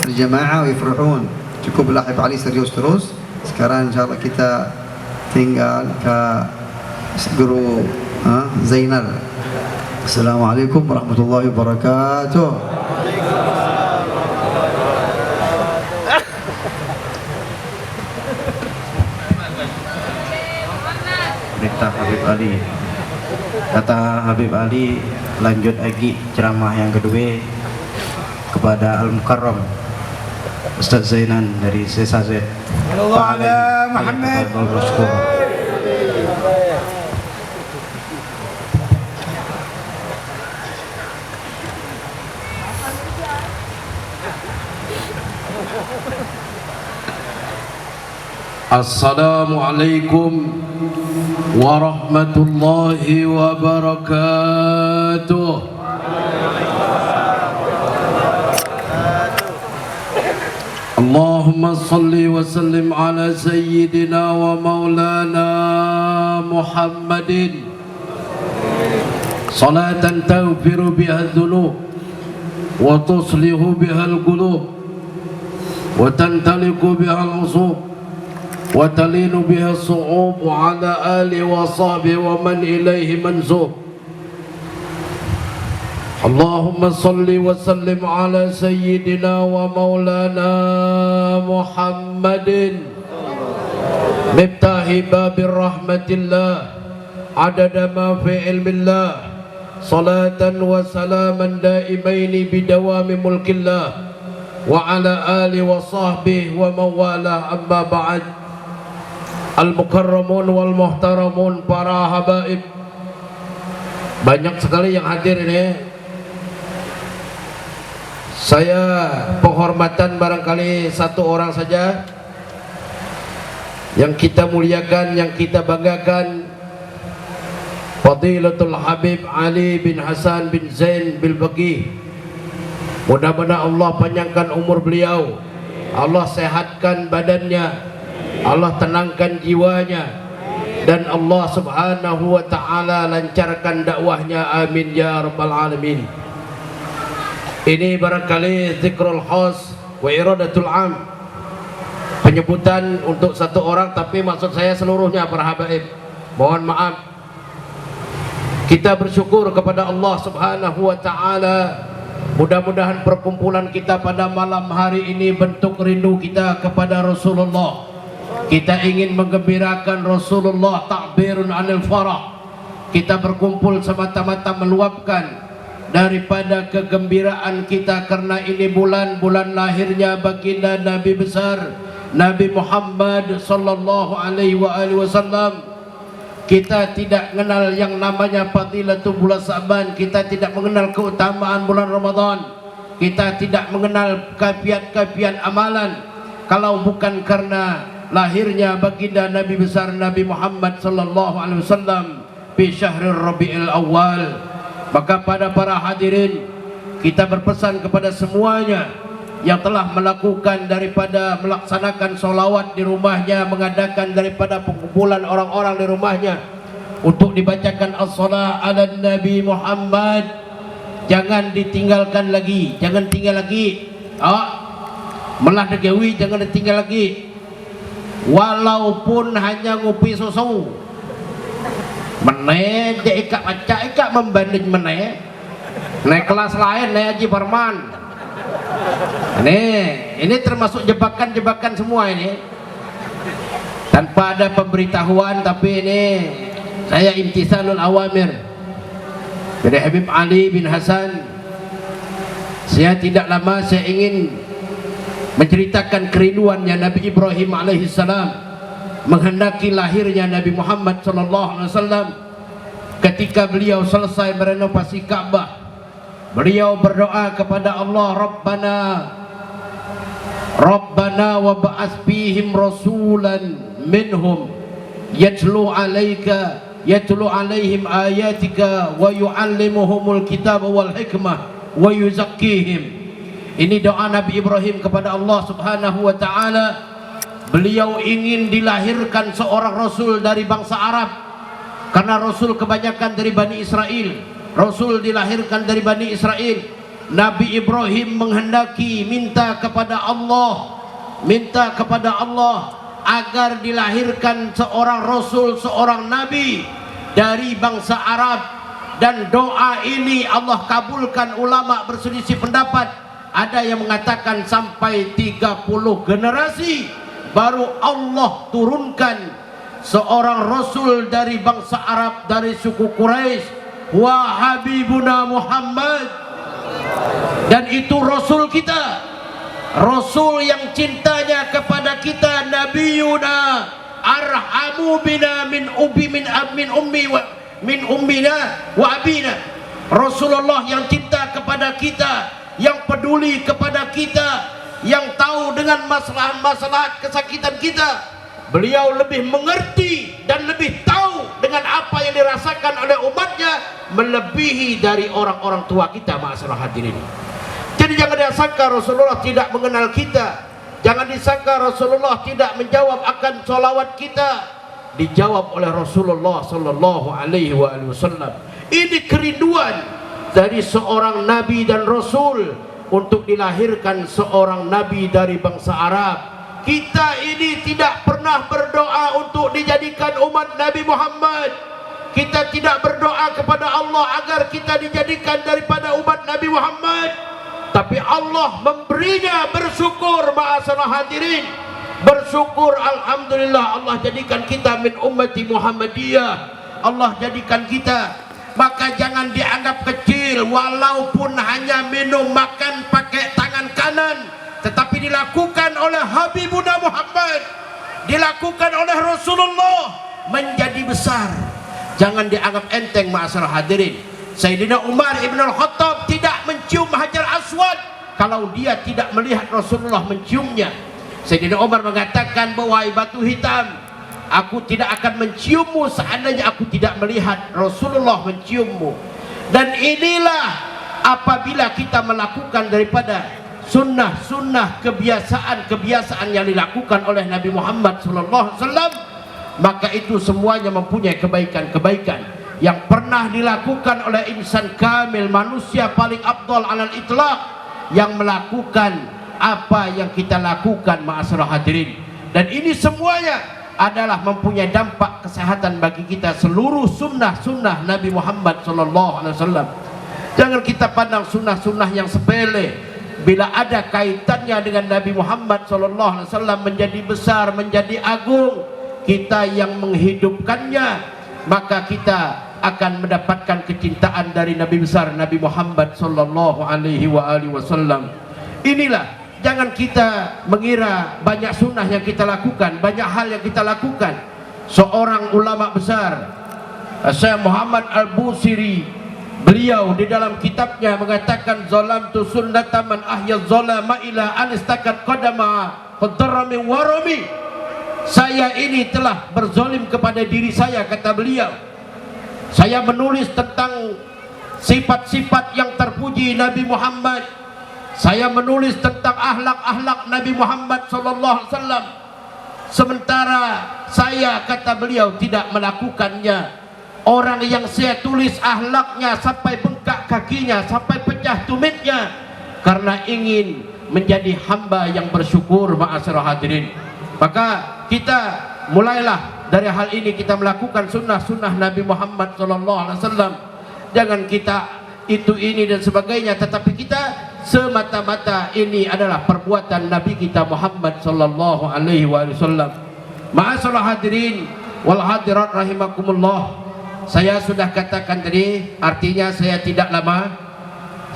الجماعة ويفرحون. Cukuplah Habib Ali serius terus. Sekarang insyaAllah kita tinggal ke guru Zainal. Assalamualaikum warahmatullahi wabarakatuh. Perintah Habib Ali. Kata Habib Ali, lanjut lagi ceramah yang kedua kepada Al-Mukarram Ustaz Zainan dari SESAZ. Allah Muhammad. Assalamualaikum warahmatullahi wabarakatuh. Allahumma salli wa sallim ala sayyidina wa maulana Muhammadin salatan taghfiru biha dhunub wa tuslihu biha al-qulub wa tantaliqu biha al-usub وتلين بها الصعوب وعلى آله وصحبه ومن إليه منسوب. اللهم صل وسلم على سيدنا ومولانا محمد مفتاح باب رحمة الله عدد ما في علم الله صلاة وسلاما دائمين بدوام ملك الله وعلى آله وصحبه ومن والاه. أما بعد. Al-Mukarramun wal Muhtaramun, para habaib, banyak sekali yang hadir ini. Saya penghormatan barangkali satu orang saja yang kita muliakan, yang kita banggakan, Fadilatul Habib Ali bin Hasan bin Zain Bilbaqi. Mudah-mudahan Allah panjangkan umur beliau, Allah sehatkan badannya, Allah tenangkan jiwanya, dan Allah subhanahu wa ta'ala lancarkan dakwahnya. Amin ya rabbal alamin. Ini barangkali zikrul khas wa iradatul am, penyebutan untuk satu orang, tapi maksud saya seluruhnya para habaib. Mohon maaf. Kita bersyukur kepada Allah subhanahu wa ta'ala. Mudah-mudahan perkumpulan kita pada malam hari ini bentuk rindu kita kepada Rasulullah. Kita ingin menggembirakan Rasulullah, ta'birun anil farah. Kita berkumpul semata-mata meluapkan daripada kegembiraan kita, karena ini bulan lahirnya baginda Nabi besar Nabi Muhammad sallallahu alaihi wasallam. Kita tidak mengenal yang namanya fadilatul bulan Sa'ban, kita tidak mengenal keutamaan bulan Ramadan, kita tidak mengenal kafiat-kafiat amalan kalau bukan karena lahirnya baginda Nabi besar Nabi Muhammad sallallahu alaihi wasallam fi syahril Rabiul Awal. Maka pada para hadirin, kita berpesan kepada semuanya yang telah melakukan daripada melaksanakan solawat di rumahnya, mengadakan daripada pengumpulan orang-orang di rumahnya untuk dibacakan as-salat ala Nabi Muhammad, jangan ditinggalkan lagi, jangan tinggal lagi. Melah degawi jangan ditinggal lagi. Walaupun hanya ngopi susu meneh, dia ikak baca, ikak membanding meneh naik kelas lain, naik Haji Farman. Ini termasuk jebakan-jebakan semua ini, tanpa ada pemberitahuan. Tapi ini saya imtisalul awamir dari Habib Ali bin Hasan. Saya tidak lama saya ingin menceritakan kerinduannya Nabi Ibrahim alaihissalam menghendaki lahirnya Nabi Muhammad sallallahu alaihi wasallam. Ketika beliau selesai merenovasi Ka'bah, beliau berdoa kepada Allah, Rabbana wa ba'ats fihim rasulan minhum yatlu alaihim ayatika wa yu'allimuhumul kitaba wal hikmah wa yuzakkihim. Ini doa Nabi Ibrahim kepada Allah subhanahu wa ta'ala. Beliau ingin dilahirkan seorang Rasul dari bangsa Arab, karena Rasul kebanyakan dari Bani Israel. Rasul dilahirkan dari Bani Israel. Nabi Ibrahim menghendaki minta kepada Allah agar dilahirkan seorang rasul, seorang nabi dari bangsa Arab, dan doa ini Allah kabulkan. Ulama berselisih pendapat, ada yang mengatakan sampai 30 generasi baru Allah turunkan seorang rasul dari bangsa Arab, dari suku Quraisy, wa habibuna Muhammad. Dan itu rasul kita, rasul yang cintanya kepada kita, nabiyuna arhamu bina min ummina wa abina. Rasulullah yang cinta kepada kita, yang peduli kepada kita, yang tahu dengan masalah-masalah kesakitan kita. Beliau lebih mengerti dan lebih tahu dengan apa yang dirasakan oleh umatnya, melebihi dari orang-orang tua kita, ma'asyiral hadirin. Jadi jangan disangka Rasulullah tidak mengenal kita, jangan disangka Rasulullah tidak menjawab akan solawat kita. Dijawab oleh Rasulullah sallallahu alaihi wasallam. Ini kerinduan dari seorang nabi dan rasul untuk dilahirkan seorang nabi dari bangsa Arab. Kita ini tidak pernah berdoa untuk dijadikan umat Nabi Muhammad. Kita tidak berdoa kepada Allah agar kita dijadikan daripada umat Nabi Muhammad, tapi Allah memberinya. Bersyukur, ma'asyiral hadirin, bersyukur, alhamdulillah Allah jadikan kita min ummati Muhammadiyah. Allah jadikan kita, maka jangan dianggap kecil walaupun hanya minum makan pakai tangan kanan, tetapi dilakukan oleh Habibuna Muhammad, dilakukan oleh Rasulullah, menjadi besar. Jangan dianggap enteng, ma'asyiral hadirin. Sayyidina Umar ibn al-Khattab tidak mencium Hajar Aswad kalau dia tidak melihat Rasulullah menciumnya. Sayyidina Umar mengatakan, wahai batu hitam, aku tidak akan menciummu seandainya aku tidak melihat Rasulullah menciummu. Dan inilah apabila kita melakukan daripada sunnah-sunnah, kebiasaan-kebiasaan yang dilakukan oleh Nabi Muhammad SAW, maka itu semuanya mempunyai kebaikan-kebaikan yang pernah dilakukan oleh insan kamil, manusia paling afdal alal itlaq, yang melakukan apa yang kita lakukan, ma'asyiral hadirin. Dan ini semuanya adalah mempunyai dampak kesehatan bagi kita. Seluruh sunnah-sunnah Nabi Muhammad SAW, jangan kita pandang sunnah-sunnah yang sepele. Bila ada kaitannya dengan Nabi Muhammad SAW menjadi besar, menjadi agung, kita yang menghidupkannya, maka kita akan mendapatkan kecintaan dari Nabi besar Nabi Muhammad SAW. Inilah, jangan kita mengira banyak sunnah yang kita lakukan, banyak hal yang kita lakukan. Seorang ulama besar, Syekh Muhammad Al-Busiri, beliau di dalam kitabnya mengatakan, zalamtu sunnata man ahya zalama ila anistakat qadama qadarra min warami. Saya ini telah berzalim kepada diri saya, kata beliau. Saya menulis tentang sifat-sifat yang terpuji Nabi Muhammad. Saya menulis tentang akhlak-akhlak Nabi Muhammad SAW. Sementara saya, kata beliau, tidak melakukannya. Orang yang saya tulis akhlaknya sampai bengkak kakinya, sampai pecah tumitnya, karena ingin menjadi hamba yang bersyukur, ma'asyiral hadirin. Maka kita mulailah dari hal ini, kita melakukan sunnah-sunnah Nabi Muhammad SAW. Jangan kita ini dan sebagainya, tetapi kita semata-mata ini adalah perbuatan Nabi kita Muhammad SAW. Ma'asyiral hadirin wal hadirat rahimakumullah. Saya sudah katakan tadi, artinya saya tidak lama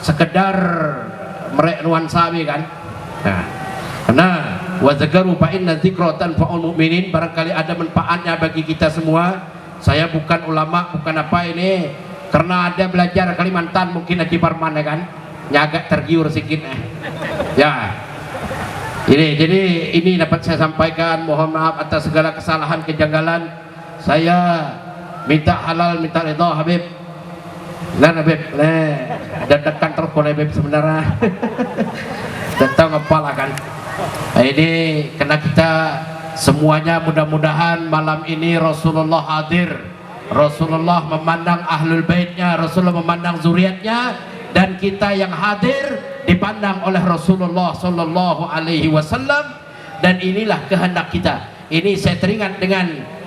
sekedar merek nuansa kan. Nah, karena wa zakaru fa inna dzikra tanfa'ul mu'minin, barangkali ada manfaatnya bagi kita semua. Saya bukan ulama, bukan apa ini, karena ada belajar Kalimantan mungkin Haji Parman ya kan, agak tergiur sedikit ya. Jadi ini dapat saya sampaikan. Mohon maaf atas segala kesalahan, kejanggalan. Saya minta halal, minta ridha Habib. Nah Habib, dadakan telepon Habib sebenarnya. Datang kepala kan. Ini karena kita semuanya mudah-mudahan malam ini Rasulullah hadir. Rasulullah memandang ahlul baitnya, Rasulullah memandang zuriatnya, dan kita yang hadir dipandang oleh Rasulullah sallallahu alaihi wasallam, dan inilah kehendak kita. Ini saya teringat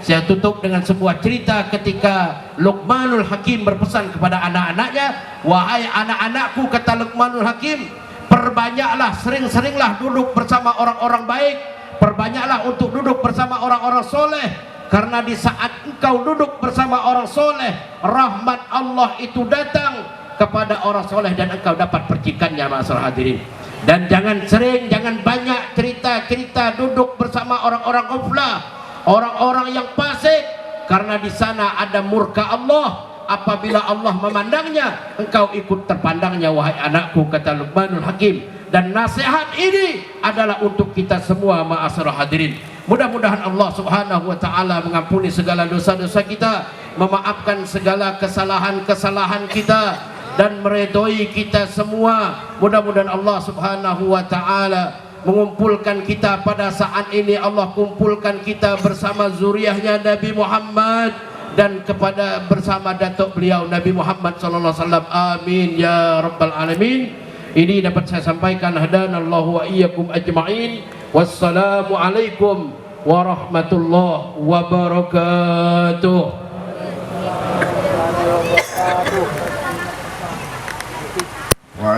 saya tutup dengan sebuah cerita ketika Luqmanul Hakim berpesan kepada anak-anaknya, wahai anak-anakku, kata Luqmanul Hakim, perbanyaklah, sering-seringlah duduk bersama orang-orang baik, perbanyaklah untuk duduk bersama orang-orang soleh, karena di saat engkau duduk bersama orang soleh, rahmat Allah itu datang kepada orang soleh dan engkau dapat percikannya, ma'asyiral hadirin. Dan jangan banyak cerita-cerita duduk bersama orang-orang ghaflah, orang-orang yang fasik, karena di sana ada murka Allah. Apabila Allah memandangnya, engkau ikut terpandangnya, wahai anakku, kata Luqmanul Hakim. Dan nasihat ini adalah untuk kita semua, ma'asyiral hadirin. Mudah-mudahan Allah Subhanahu wa taala mengampuni segala dosa-dosa kita, memaafkan segala kesalahan-kesalahan kita, dan meridhoi kita semua. Mudah-mudahan Allah Subhanahu wa taala mengumpulkan kita pada saat ini. Allah kumpulkan kita bersama zuriatnya Nabi Muhammad dan bersama datuk beliau Nabi Muhammad sallallahu alaihi wasallam. Amin ya rabbal alamin. Ini dapat saya sampaikan. Hadanallahu wa iyyakum ajma'in. Wassalamu alaikum warahmatullahi wabarakatuh.